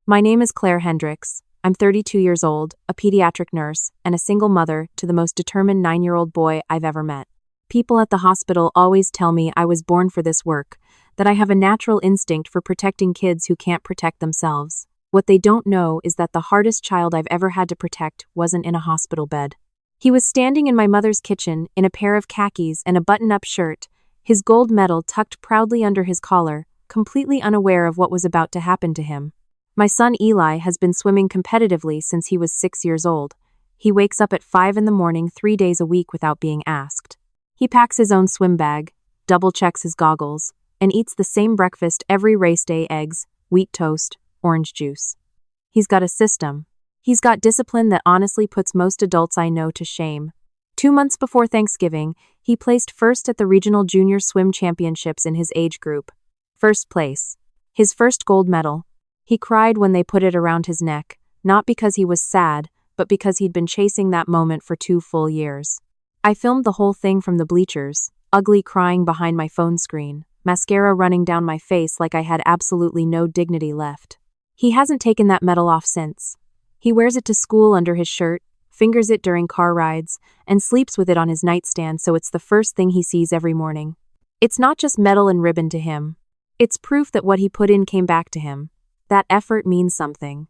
My name is Claire Hendricks. I'm 32 years old, a pediatric nurse, and a single mother to the most determined 9-year-old boy I've ever met. People at the hospital always tell me I was born for this work, that I have a natural instinct for protecting kids who can't protect themselves. What they don't know is that the hardest child I've ever had to protect wasn't in a hospital bed. He was standing in my mother's kitchen in a pair of khakis and a button-up shirt, his gold medal tucked proudly under his collar, completely unaware of what was about to happen to him. My son Eli has been swimming competitively since he was 6 years old. He wakes up at 5 in the morning 3 days a week without being asked. He packs his own swim bag, double-checks his goggles, and eats the same breakfast every race day: eggs, wheat toast, orange juice. He's got a system. He's got discipline that honestly puts most adults I know to shame. 2 months before Thanksgiving, he placed first at the regional junior swim championships in his age group. First place. His first gold medal. He cried when they put it around his neck, not because he was sad, but because he'd been chasing that moment for 2 full years. I filmed the whole thing from the bleachers, ugly crying behind my phone screen, mascara running down my face like I had absolutely no dignity left. He hasn't taken that medal off since. He wears it to school under his shirt, fingers it during car rides, and sleeps with it on his nightstand so it's the first thing he sees every morning. It's not just medal and ribbon to him. It's proof that what he put in came back to him. That effort means something.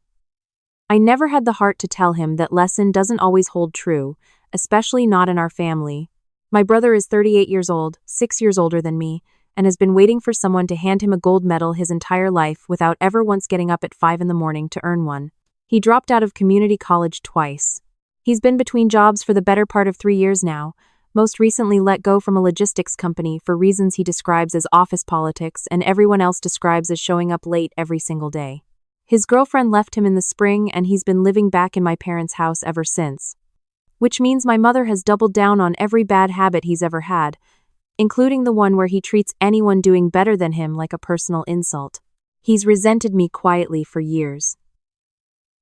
I never had the heart to tell him that lesson doesn't always hold true, especially not in our family. My brother is 38 years old, 6 years older than me, and has been waiting for someone to hand him a gold medal his entire life without ever once getting up at 5 in the morning to earn one. He dropped out of community college twice. He's been between jobs for the better part of 3 years now, most recently let go from a logistics company for reasons he describes as office politics and everyone else describes as showing up late every single day. His girlfriend left him in the spring and he's been living back in my parents' house ever since. Which means my mother has doubled down on every bad habit he's ever had, including the one where he treats anyone doing better than him like a personal insult. He's resented me quietly for years.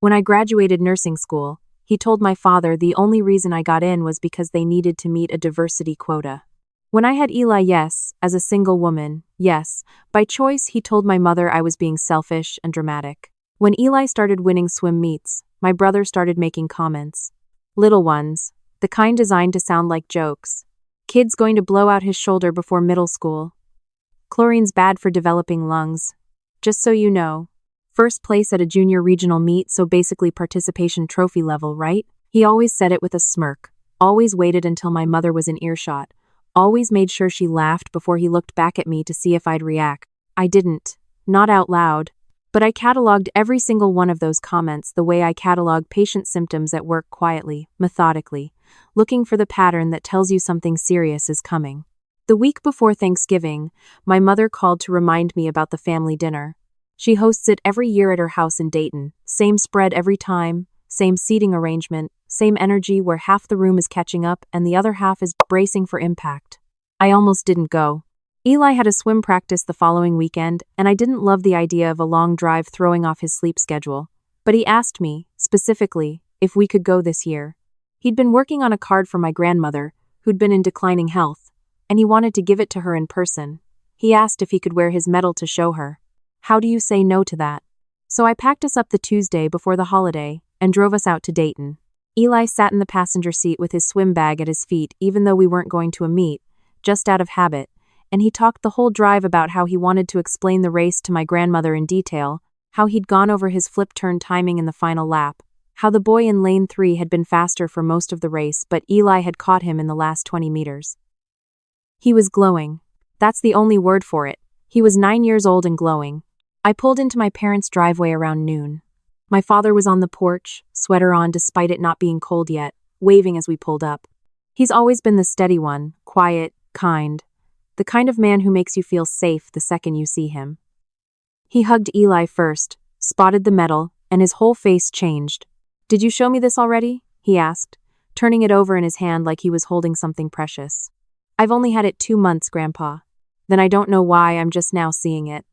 When I graduated nursing school, he told my father the only reason I got in was because they needed to meet a diversity quota. When I had Eli, yes, as a single woman, yes, by choice, he told my mother I was being selfish and dramatic. When Eli started winning swim meets, my brother started making comments. Little ones, the kind designed to sound like jokes. Kid's going to blow out his shoulder before middle school. Chlorine's bad for developing lungs. Just so you know. First place at a junior regional meet, so basically participation trophy level, right? He always said it with a smirk, always waited until my mother was in earshot, always made sure she laughed before he looked back at me to see if I'd react. I didn't, not out loud, but I cataloged every single one of those comments the way I catalog patient symptoms at work, quietly, methodically, looking for the pattern that tells you something serious is coming. The week before Thanksgiving, my mother called to remind me about the family dinner. She hosts it every year at her house in Dayton, same spread every time, same seating arrangement, same energy where half the room is catching up and the other half is bracing for impact. I almost didn't go. Eli had a swim practice the following weekend, and I didn't love the idea of a long drive throwing off his sleep schedule. But he asked me, specifically, if we could go this year. He'd been working on a card for my grandmother, who'd been in declining health, and he wanted to give it to her in person. He asked if he could wear his medal to show her. How do you say no to that? So I packed us up the Tuesday before the holiday and drove us out to Dayton. Eli sat in the passenger seat with his swim bag at his feet even though we weren't going to a meet, just out of habit, and he talked the whole drive about how he wanted to explain the race to my grandmother in detail, how he'd gone over his flip turn timing in the final lap, how the boy in lane 3 had been faster for most of the race but Eli had caught him in the last 20 meters. He was glowing. That's the only word for it. He was 9 years old and glowing. I pulled into my parents' driveway around noon. My father was on the porch, sweater on despite it not being cold yet, waving as we pulled up. He's always been the steady one, quiet, kind, the kind of man who makes you feel safe the second you see him. He hugged Eli first, spotted the medal, and his whole face changed. "Did you show me this already?" he asked, turning it over in his hand like he was holding something precious. "I've only had it 2 months, Grandpa." "Then I don't know why I'm just now seeing it."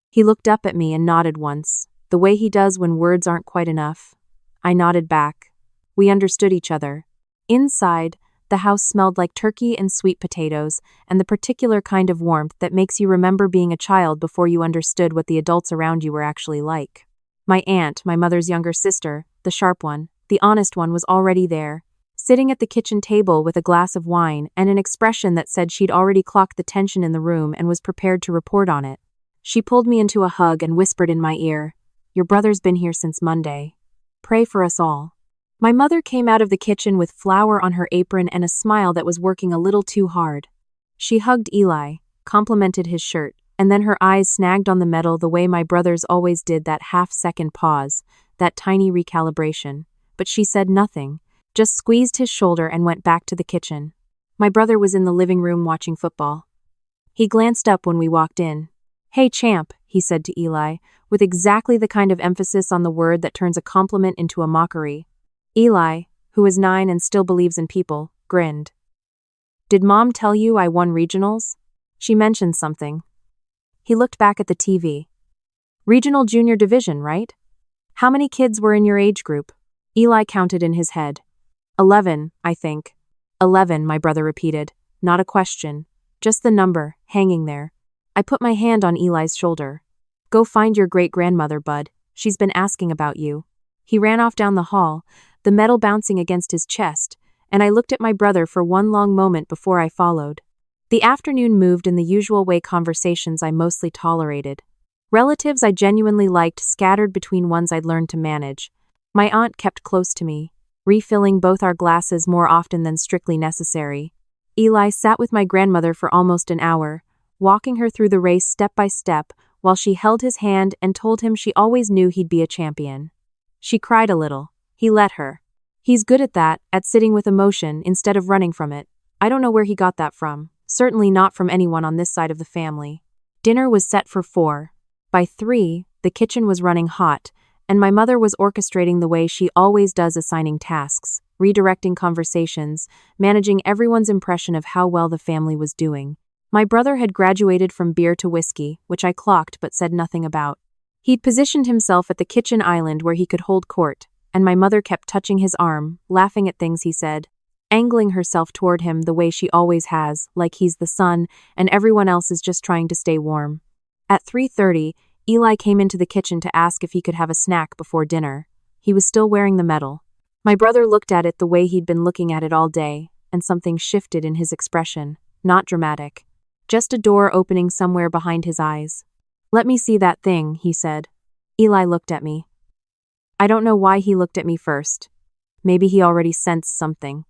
He looked up at me and nodded once, the way he does when words aren't quite enough. I nodded back. We understood each other. Inside, the house smelled like turkey and sweet potatoes, and the particular kind of warmth that makes you remember being a child before you understood what the adults around you were actually like. My aunt, my mother's younger sister, the sharp one, the honest one, was already there, sitting at the kitchen table with a glass of wine and an expression that said she'd already clocked the tension in the room and was prepared to report on it. She pulled me into a hug and whispered in my ear, "Your brother's been here since Monday. Pray for us all." My mother came out of the kitchen with flour on her apron and a smile that was working a little too hard. She hugged Eli, complimented his shirt, and then her eyes snagged on the medal the way my brothers always did, that half-second pause, that tiny recalibration. But she said nothing, just squeezed his shoulder and went back to the kitchen. My brother was in the living room watching football. He glanced up when we walked in. "Hey, champ," he said to Eli, with exactly the kind of emphasis on the word that turns a compliment into a mockery. Eli, who is 9 and still believes in people, grinned. "Did Mom tell you I won regionals?" She mentioned something. He looked back at the TV. "Regional junior division, right? How many kids were in your age group?" Eli counted in his head. 11, I think. 11, my brother repeated. Not a question, just the number, hanging there. I put my hand on Eli's shoulder. "Go find your great-grandmother, bud. She's been asking about you." He ran off down the hall, the medal bouncing against his chest, and I looked at my brother for one long moment before I followed. The afternoon moved in the usual way, conversations I mostly tolerated. Relatives I genuinely liked scattered between ones I'd learned to manage. My aunt kept close to me, refilling both our glasses more often than strictly necessary. Eli sat with my grandmother for almost an hour, walking her through the race step by step while she held his hand and told him she always knew he'd be a champion. She cried a little. He let her. He's good at that, at sitting with emotion instead of running from it. I don't know where he got that from, certainly not from anyone on this side of the family. Dinner was set for 4. By 3, the kitchen was running hot, and my mother was orchestrating the way she always does, assigning tasks, redirecting conversations, managing everyone's impression of how well the family was doing. My brother had graduated from beer to whiskey, which I clocked but said nothing about. He'd positioned himself at the kitchen island where he could hold court, and my mother kept touching his arm, laughing at things he said, angling herself toward him the way she always has, like he's the sun and everyone else is just trying to stay warm. At 3:30, Eli came into the kitchen to ask if he could have a snack before dinner. He was still wearing the medal. My brother looked at it the way he'd been looking at it all day, and something shifted in his expression, not dramatic. Just a door opening somewhere behind his eyes. "Let me see that thing," he said. Eli looked at me. I don't know why he looked at me first. Maybe he already sensed something.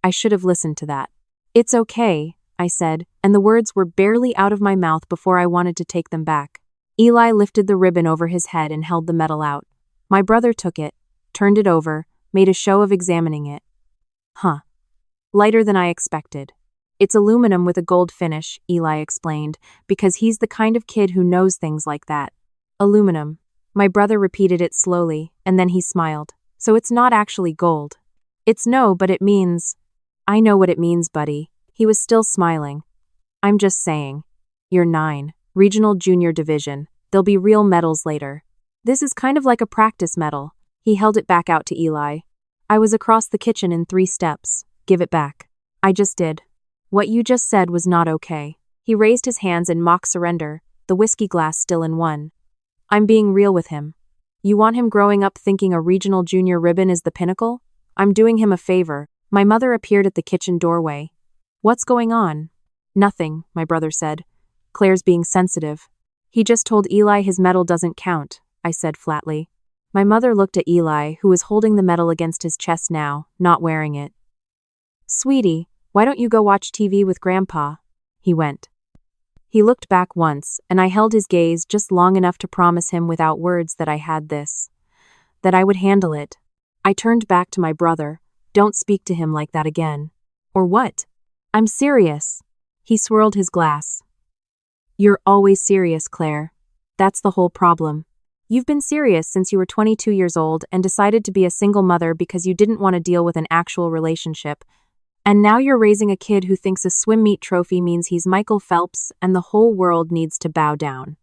I should have listened to that. "It's okay," I said, and the words were barely out of my mouth before I wanted to take them back. Eli lifted the ribbon over his head and held the medal out. My brother took it, turned it over, made a show of examining it. "Huh. Lighter than I expected." "It's aluminum with a gold finish," Eli explained, because he's the kind of kid who knows things like that. "Aluminum." My brother repeated it slowly, and then he smiled. "So it's not actually gold." "It's no, but it means—" "I know what it means, buddy." He was still smiling. "I'm just saying. You're 9. Regional junior division. There'll be real medals later. This is kind of like a practice medal." He held it back out to Eli. "I was across the kitchen in 3 steps. Give it back." "I just did." "What you just said was not okay." He raised his hands in mock surrender, the whiskey glass still in one. "I'm being real with him. You want him growing up thinking a regional junior ribbon is the pinnacle? I'm doing him a favor." My mother appeared at the kitchen doorway. "What's going on?" "Nothing," my brother said. "Claire's being sensitive." "He just told Eli his medal doesn't count," I said flatly. My mother looked at Eli, who was holding the medal against his chest now, not wearing it. "Sweetie, why don't you go watch TV with Grandpa?" He went. He looked back once, and I held his gaze just long enough to promise him without words that I had this. That I would handle it. I turned back to my brother. "Don't speak to him like that again." "Or what?" "I'm serious." He swirled his glass. "You're always serious, Claire. That's the whole problem. You've been serious since you were 22 years old and decided to be a single mother because you didn't want to deal with an actual relationship. And now you're raising a kid who thinks a swim meet trophy means he's Michael Phelps and the whole world needs to bow down."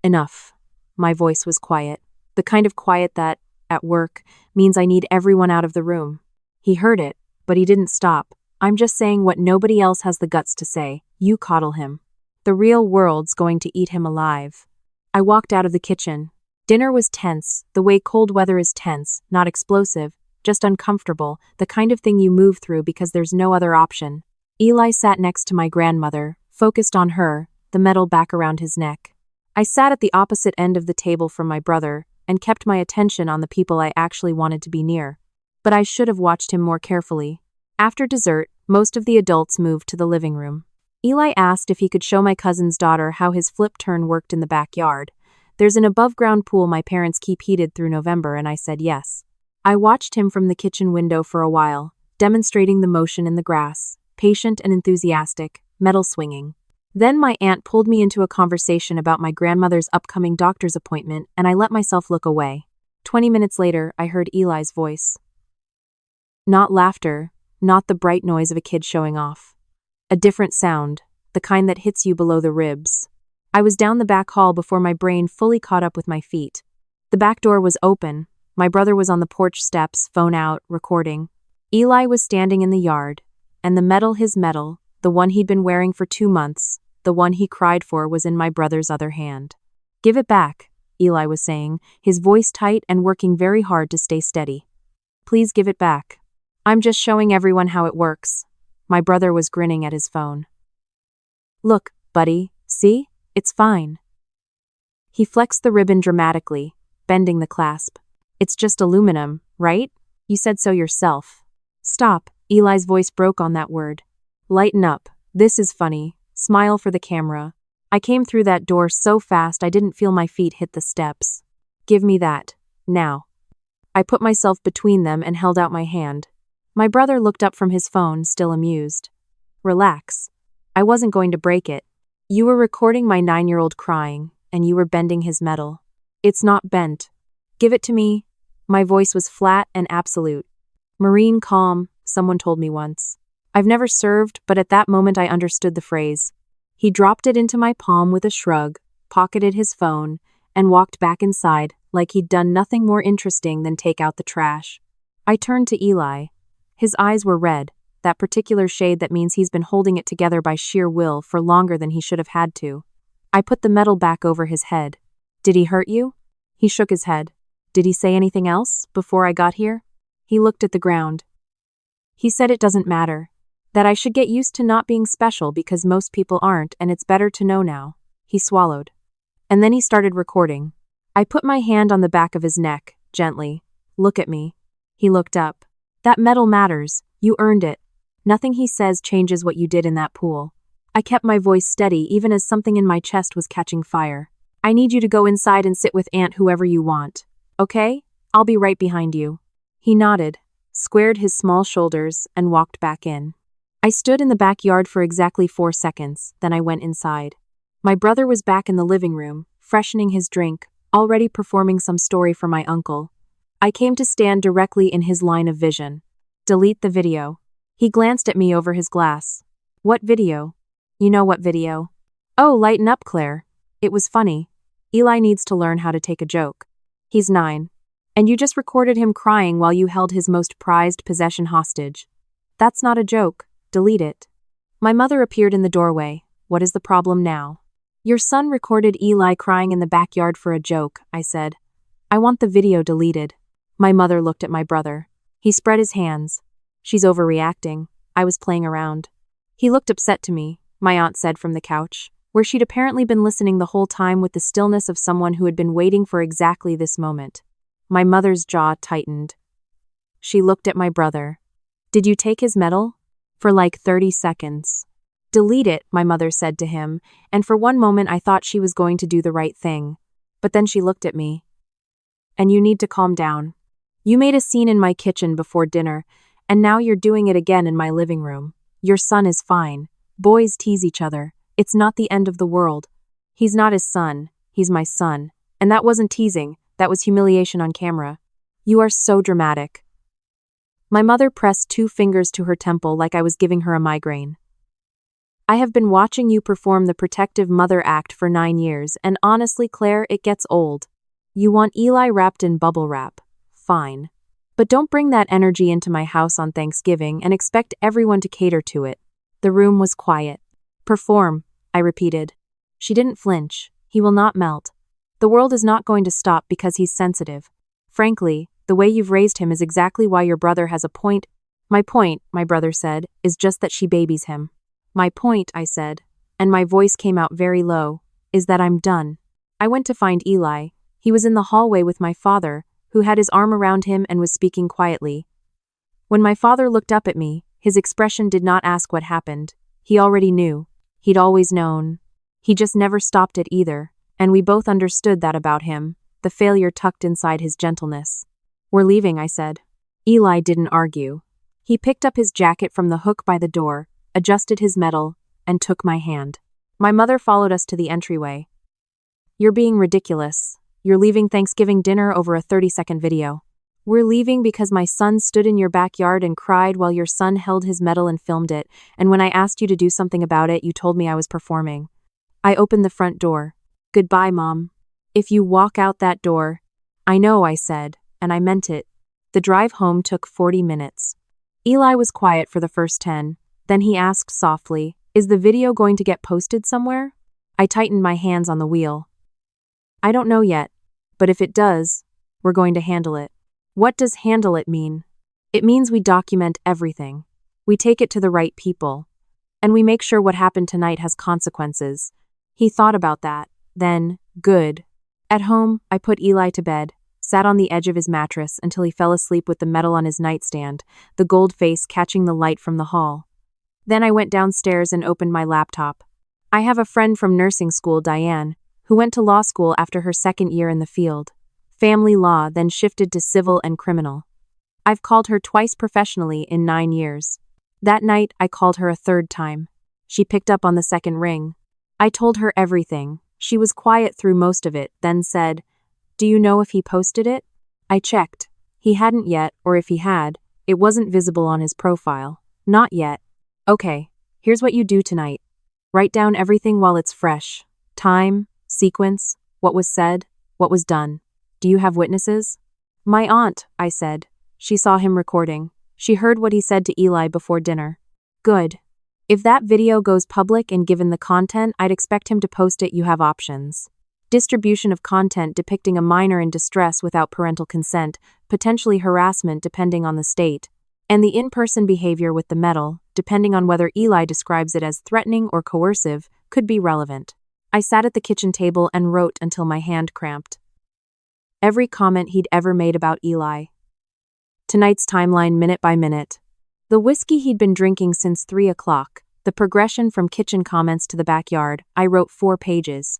"Enough." My voice was quiet. The kind of quiet that, at work, means I need everyone out of the room. He heard it, but he didn't stop. "I'm just saying what nobody else has the guts to say. You coddle him. The real world's going to eat him alive." I walked out of the kitchen. Dinner was tense, the way cold weather is tense, not explosive, just uncomfortable, the kind of thing you move through because there's no other option. Eli sat next to my grandmother, focused on her, the metal back around his neck. I sat at the opposite end of the table from my brother and kept my attention on the people I actually wanted to be near. But I should have watched him more carefully. After dessert, most of the adults moved to the living room. Eli asked if he could show my cousin's daughter how his flip turn worked in the backyard. There's an above-ground pool my parents keep heated through November, and I said yes. I watched him from the kitchen window for a while, demonstrating the motion in the grass, patient and enthusiastic, metal swinging. Then my aunt pulled me into a conversation about my grandmother's upcoming doctor's appointment, and I let myself look away. 20 minutes later, I heard Eli's voice. Not laughter, not the bright noise of a kid showing off. A different sound, the kind that hits you below the ribs. I was down the back hall before my brain fully caught up with my feet. The back door was open. My brother was on the porch steps, phone out, recording. Eli was standing in the yard, and his metal, the one he'd been wearing for 2 months, the one he cried for, was in my brother's other hand. Give it back, Eli was saying, his voice tight and working very hard to stay steady. Please give it back. I'm just showing everyone how it works. My brother was grinning at his phone. Look, buddy, see? It's fine. He flexed the ribbon dramatically, bending the clasp. It's just aluminum, right? You said so yourself. Stop, Eli's voice broke on that word. Lighten up. This is funny. Smile for the camera. I came through that door so fast I didn't feel my feet hit the steps. Give me that. Now. I put myself between them and held out my hand. My brother looked up from his phone, still amused. Relax. I wasn't going to break it. You were recording my 9-year-old crying, and you were bending his metal. It's not bent. Give it to me. My voice was flat and absolute. Marine calm, someone told me once. I've never served, but at that moment I understood the phrase. He dropped it into my palm with a shrug, pocketed his phone, and walked back inside like he'd done nothing more interesting than take out the trash. I turned to Eli. His eyes were red, that particular shade that means he's been holding it together by sheer will for longer than he should have had to. I put the metal back over his head. Did he hurt you? He shook his head. Did he say anything else before I got here? He looked at the ground. He said it doesn't matter. That I should get used to not being special because most people aren't, and it's better to know now. He swallowed. And then he started recording. I put my hand on the back of his neck, gently. Look at me. He looked up. That metal matters. You earned it. Nothing he says changes what you did in that pool. I kept my voice steady even as something in my chest was catching fire. I need you to go inside and sit with Aunt whoever you want. Okay? I'll be right behind you. He nodded, squared his small shoulders, and walked back in. I stood in the backyard for exactly 4 seconds, then I went inside. My brother was back in the living room, freshening his drink, already performing some story for my uncle. I came to stand directly in his line of vision. Delete the video. He glanced at me over his glass. What video? You know what video. Oh, lighten up, Claire. It was funny. Eli needs to learn how to take a joke. He's 9. And you just recorded him crying while you held his most prized possession hostage. That's not a joke. Delete it. My mother appeared in the doorway. What is the problem now? Your son recorded Eli crying in the backyard for a joke, I said. I want the video deleted. My mother looked at my brother. He spread his hands. She's overreacting. I was playing around. He looked upset to me, my aunt said from the couch, where she'd apparently been listening the whole time with the stillness of someone who had been waiting for exactly this moment. My mother's jaw tightened. She looked at my brother. Did you take his medal? For like 30 seconds. Delete it, my mother said to him, and for one moment I thought she was going to do the right thing. But then she looked at me. And you need to calm down. You made a scene in my kitchen before dinner, and now you're doing it again in my living room. Your son is fine. Boys tease each other. It's not the end of the world. He's not his son. He's my son. And that wasn't teasing. That was humiliation on camera. You are so dramatic. My mother pressed 2 fingers to her temple like I was giving her a migraine. I have been watching you perform the protective mother act for 9 years, and honestly, Claire, it gets old. You want Eli wrapped in bubble wrap. Fine. But don't bring that energy into my house on Thanksgiving and expect everyone to cater to it. The room was quiet. Perform, I repeated. She didn't flinch. He will not melt. The world is not going to stop because he's sensitive. Frankly, the way you've raised him is exactly why your brother has a point. My point, my brother said, is just that she babies him. My point, I said, and my voice came out very low, is that I'm done. I went to find Eli. He was in the hallway with my father, who had his arm around him and was speaking quietly. When my father looked up at me, his expression did not ask what happened. He already knew. He'd always known. He just never stopped it either, and we both understood that about him, the failure tucked inside his gentleness. We're leaving, I said. Eli didn't argue. He picked up his jacket from the hook by the door, adjusted his medal, and took my hand. My mother followed us to the entryway. You're being ridiculous. You're leaving Thanksgiving dinner over a 30-second video. We're leaving because my son stood in your backyard and cried while your son held his medal and filmed it, and when I asked you to do something about it, you told me I was performing. I opened the front door. Goodbye, Mom. If you walk out that door. I know, I said, and I meant it. The drive home took 40 minutes. Eli was quiet for the first 10. Then he asked softly, is the video going to get posted somewhere? I tightened my hands on the wheel. I don't know yet, but if it does, we're going to handle it. What does handle it mean? It means we document everything. We take it to the right people. And we make sure what happened tonight has consequences. He thought about that. Then, good. At home, I put Eli to bed, sat on the edge of his mattress until he fell asleep with the medal on his nightstand, the gold face catching the light from the hall. Then I went downstairs and opened my laptop. I have a friend from nursing school, Diane, who went to law school after her second year in the field. Family law, then shifted to civil and criminal. I've called her twice professionally in 9 years. That night, I called her a third time. She picked up on the second ring. I told her everything. She was quiet through most of it, then said, do you know if he posted it? I checked. He hadn't yet, or if he had, it wasn't visible on his profile. Not yet. Okay, here's what you do tonight. Write down everything while it's fresh. Time, sequence, what was said, what was done. Do you have witnesses? My aunt, I said. She saw him recording. She heard what he said to Eli before dinner. Good. If that video goes public and given the content, I'd expect him to post it. You have options. Distribution of content depicting a minor in distress without parental consent, potentially harassment depending on the state, and the in-person behavior with the medal, depending on whether Eli describes it as threatening or coercive, could be relevant. I sat at the kitchen table and wrote until my hand cramped. Every comment he'd ever made about Eli. Tonight's timeline minute by minute. The whiskey he'd been drinking since 3 o'clock, the progression from kitchen comments to the backyard. I wrote 4 pages.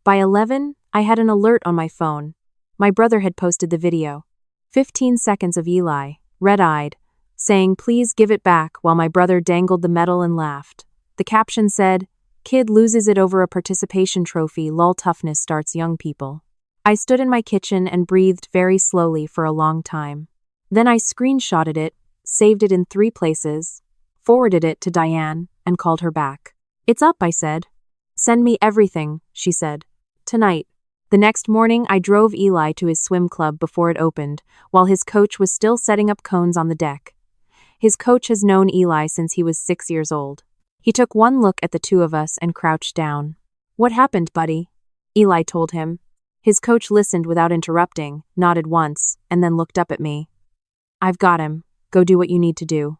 By 11, I had an alert on my phone. My brother had posted the video. 15 seconds of Eli, red-eyed, saying, please give it back, while my brother dangled the medal and laughed. The caption said, kid loses it over a participation trophy, lol, toughness starts young people. I stood in my kitchen and breathed very slowly for a long time. Then I screenshotted it, saved it in 3 places, forwarded it to Diane, and called her back. It's up, I said. Send me everything, she said. Tonight. The next morning, I drove Eli to his swim club before it opened, while his coach was still setting up cones on the deck. His coach has known Eli since he was 6 years old. He took one look at the two of us and crouched down. What happened, buddy? Eli told him. His coach listened without interrupting, nodded once, and then looked up at me. I've got him. Go do what you need to do.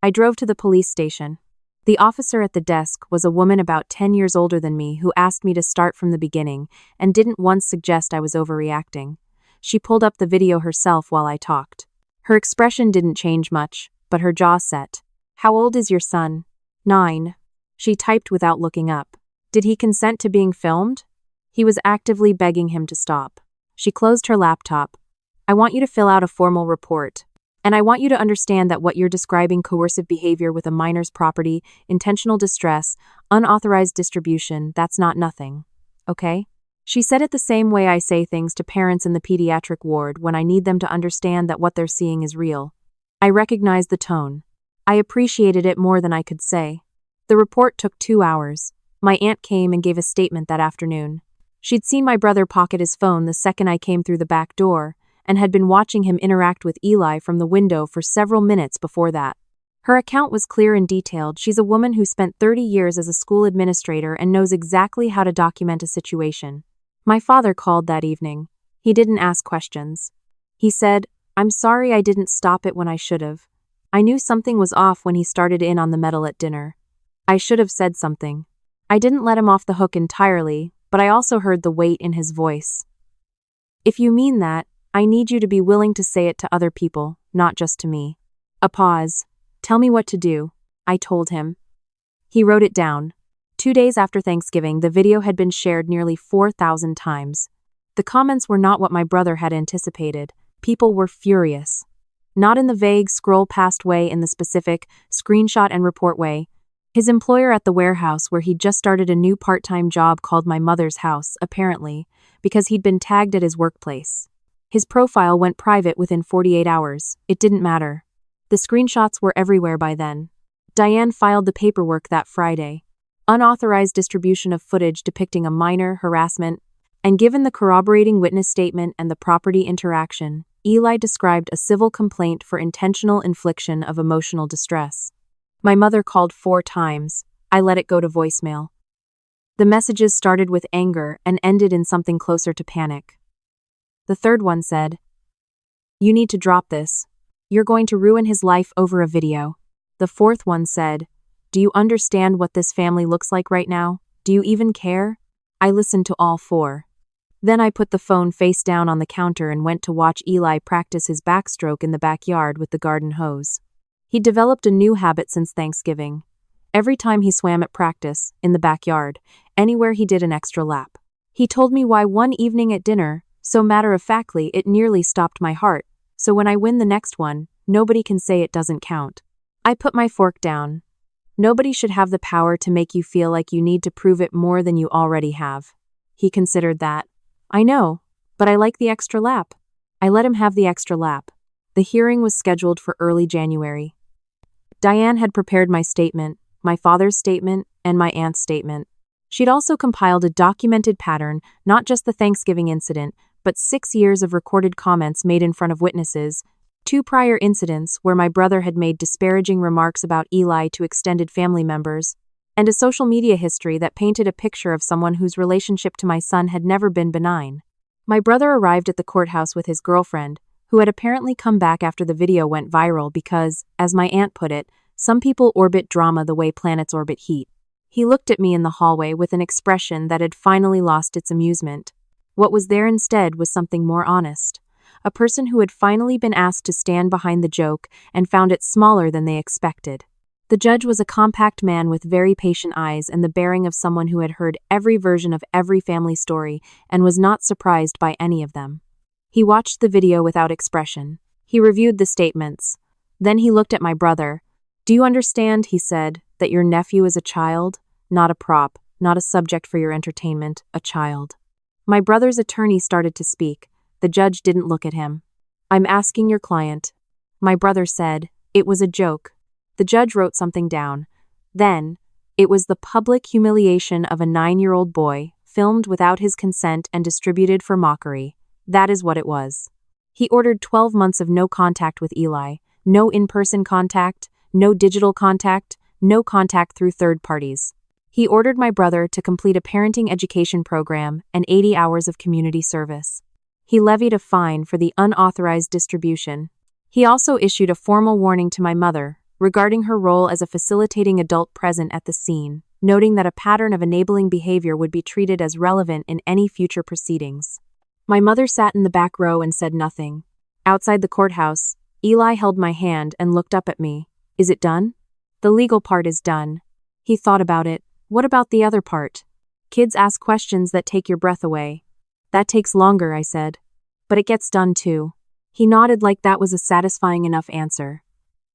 I drove to the police station. The officer at the desk was a woman about 10 years older than me who asked me to start from the beginning and didn't once suggest I was overreacting. She pulled up the video herself while I talked. Her expression didn't change much, but her jaw set. How old is your son? 9. She typed without looking up. Did he consent to being filmed? He was actively begging him to stop. She closed her laptop. I want you to fill out a formal report. And I want you to understand that what you're describing, coercive behavior with a minor's property, intentional distress, unauthorized distribution, that's not nothing. Okay? She said it the same way I say things to parents in the pediatric ward when I need them to understand that what they're seeing is real. I recognized the tone. I appreciated it more than I could say. The report took 2 hours. My aunt came and gave a statement that afternoon. She'd seen my brother pocket his phone the second I came through the back door, and had been watching him interact with Eli from the window for several minutes before that. Her account was clear and detailed. She's a woman who spent 30 years as a school administrator and knows exactly how to document a situation. My father called that evening. He didn't ask questions. He said, "I'm sorry I didn't stop it when I should have. I knew something was off when he started in on the metal at dinner. I should have said something." I didn't let him off the hook entirely, but I also heard the weight in his voice. "If you mean that, I need you to be willing to say it to other people, not just to me." A pause. "Tell me what to do," I told him. He wrote it down. 2 days after Thanksgiving, the video had been shared nearly 4,000 times. The comments were not what my brother had anticipated. People were furious. Not in the vague, scroll-past way, in the specific, screenshot and report way. His employer at the warehouse where he'd just started a new part-time job called My Mother's House, apparently, because he'd been tagged at his workplace. His profile went private within 48 hours. It didn't matter. The screenshots were everywhere by then. Diane filed the paperwork that Friday. Unauthorized distribution of footage depicting a minor harassment, and given the corroborating witness statement and the property interaction, Eli described a civil complaint for intentional infliction of emotional distress. My mother called 4 times. I let it go to voicemail. The messages started with anger and ended in something closer to panic. The third one said, "You need to drop this. You're going to ruin his life over a video." The fourth one said, "Do you understand what this family looks like right now? Do you even care?" I listened to all 4. Then I put the phone face down on the counter and went to watch Eli practice his backstroke in the backyard with the garden hose. He'd developed a new habit since Thanksgiving. Every time he swam at practice, in the backyard, anywhere he did an extra lap. He told me why one evening at dinner, so matter-of-factly it nearly stopped my heart, so when I win the next one, nobody can say it doesn't count. I put my fork down. Nobody should have the power to make you feel like you need to prove it more than you already have. He considered that. I know, but I like the extra lap. I let him have the extra lap. The hearing was scheduled for early January. Diane had prepared my statement, my father's statement, and my aunt's statement. She'd also compiled a documented pattern, not just the Thanksgiving incident, but 6 years of recorded comments made in front of witnesses, 2 prior incidents where my brother had made disparaging remarks about Eli to extended family members, and a social media history that painted a picture of someone whose relationship to my son had never been benign. My brother arrived at the courthouse with his girlfriend, who had apparently come back after the video went viral because, as my aunt put it, some people orbit drama the way planets orbit heat. He looked at me in the hallway with an expression that had finally lost its amusement. What was there instead was something more honest. A person who had finally been asked to stand behind the joke and found it smaller than they expected. The judge was a compact man with very patient eyes and the bearing of someone who had heard every version of every family story and was not surprised by any of them. He watched the video without expression. He reviewed the statements. Then he looked at my brother. "Do you understand," he said, "that your nephew is a child? Not a prop, not a subject for your entertainment, a child." My brother's attorney started to speak. The judge didn't look at him. "I'm asking your client." My brother said, "It was a joke." The judge wrote something down. Then, "It was the public humiliation of a 9-year-old boy, filmed without his consent and distributed for mockery. That is what it was." He ordered 12 months of no contact with Eli, no in-person contact, no digital contact, no contact through third parties. He ordered my brother to complete a parenting education program and 80 hours of community service. He levied a fine for the unauthorized distribution. He also issued a formal warning to my mother regarding her role as a facilitating adult present at the scene, noting that a pattern of enabling behavior would be treated as relevant in any future proceedings. My mother sat in the back row and said nothing. Outside the courthouse, Eli held my hand and looked up at me. "Is it done?" "The legal part is done." He thought about it. "What about the other part?" "Kids ask questions that take your breath away." "That takes longer," I said. "But it gets done too." He nodded like that was a satisfying enough answer.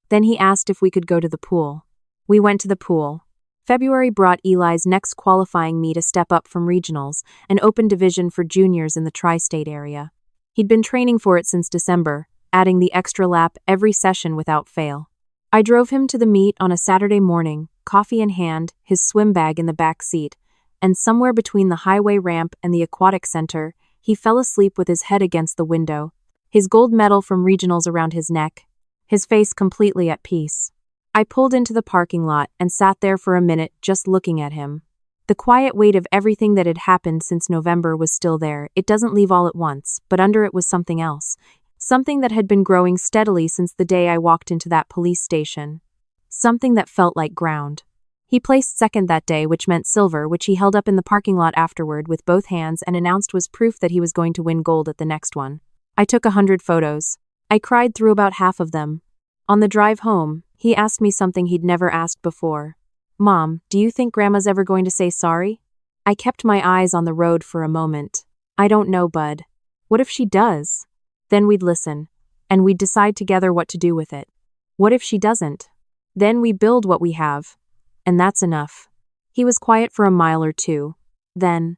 Then he asked if we could go to the pool. We went to the pool. February brought Eli's next qualifying me to step up from regionals, an open division for juniors in the tri-state area. He'd been training for it since December, adding the extra lap every session without fail. I drove him to the meet on a Saturday morning, coffee in hand, his swim bag in the back seat, and somewhere between the highway ramp and the aquatic center, he fell asleep with his head against the window, his gold medal from regionals around his neck, his face completely at peace. I pulled into the parking lot and sat there for a minute just looking at him. The quiet weight of everything that had happened since November was still there. It doesn't leave all at once, but under it was something else. Something that had been growing steadily since the day I walked into that police station. Something that felt like ground. He placed second that day, which meant silver, which he held up in the parking lot afterward with both hands and announced was proof that he was going to win gold at the next one. I took 100 photos. I cried through about half of them. On the drive home, he asked me something he'd never asked before. Mom, do you think Grandma's ever going to say sorry? I kept my eyes on the road for a moment. I don't know, bud. What if she does? Then we'd listen, and we'd decide together what to do with it. What if she doesn't? Then we build what we have. And that's enough. He was quiet for a mile or two. Then,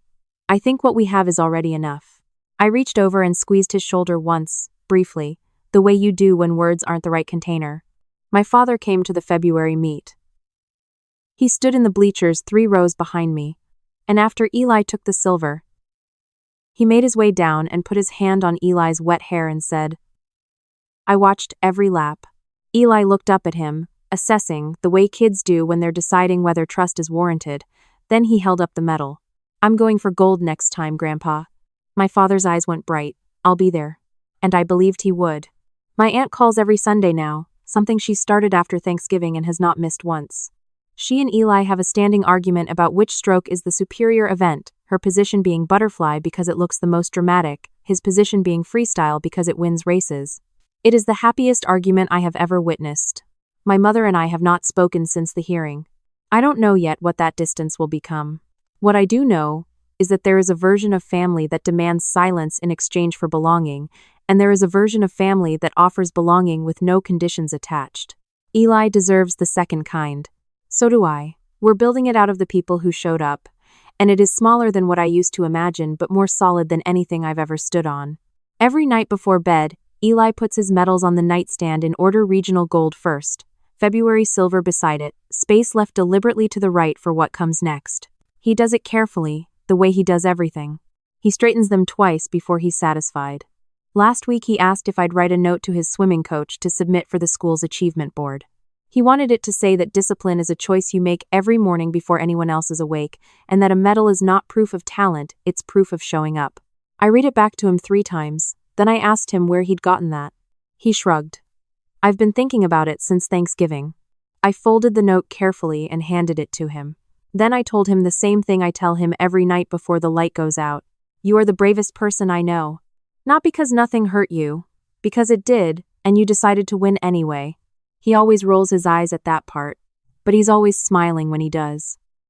I think what we have is already enough. I reached over and squeezed his shoulder once, briefly, the way you do when words aren't the right container. My father came to the February meet. He stood in the bleachers 3 rows behind me, and after Eli took the silver, he made his way down and put his hand on Eli's wet hair and said, I watched every lap. Eli looked up at him, assessing, the way kids do when they're deciding whether trust is warranted. Then he held up the medal. I'm going for gold next time, Grandpa. My father's eyes went bright. I'll be there. And I believed he would. My aunt calls every Sunday now, something she started after Thanksgiving and has not missed once. She and Eli have a standing argument about which stroke is the superior event, her position being butterfly because it looks the most dramatic, his position being freestyle because it wins races. It is the happiest argument I have ever witnessed. My mother and I have not spoken since the hearing. I don't know yet what that distance will become. What I do know is that there is a version of family that demands silence in exchange for belonging, and there is a version of family that offers belonging with no conditions attached. Eli deserves the second kind. So do I. We're building it out of the people who showed up, and it is smaller than what I used to imagine but more solid than anything I've ever stood on. Every night before bed, Eli puts his medals on the nightstand in order: regional gold first, February silver beside it, space left deliberately to the right for what comes next. He does it carefully, the way he does everything. He straightens them twice before he's satisfied. Last week he asked if I'd write a note to his swimming coach to submit for the school's achievement board. He wanted it to say that discipline is a choice you make every morning before anyone else is awake, and that a medal is not proof of talent, it's proof of showing up. I read it back to him 3 times, then I asked him where he'd gotten that. He shrugged. I've been thinking about it since Thanksgiving. I folded the note carefully and handed it to him. Then I told him the same thing I tell him every night before the light goes out. You are the bravest person I know. Not because nothing hurt you, because it did, and you decided to win anyway. He always rolls his eyes at that part, but he's always smiling when he does.